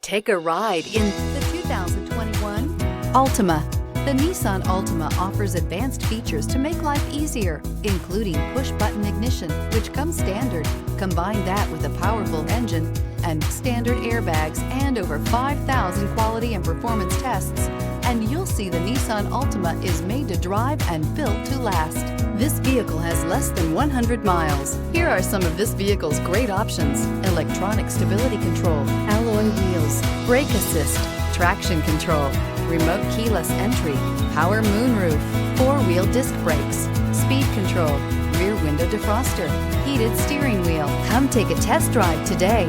Take a ride in the 2021 Altima. The Nissan Altima offers advanced features to make life easier, including push-button ignition, which comes standard. Combine that with a powerful engine and standard airbags and over 5,000 quality and performance tests, and you'll see the Nissan Altima is made to drive and built to last. This vehicle has less than 100 miles. Here are some of this vehicle's great options: electronic stability control, alloy wheels, brake assist, traction control, remote keyless entry, power moonroof, four-wheel disc brakes, speed control, rear window defroster, heated steering wheel. Come take a test drive today.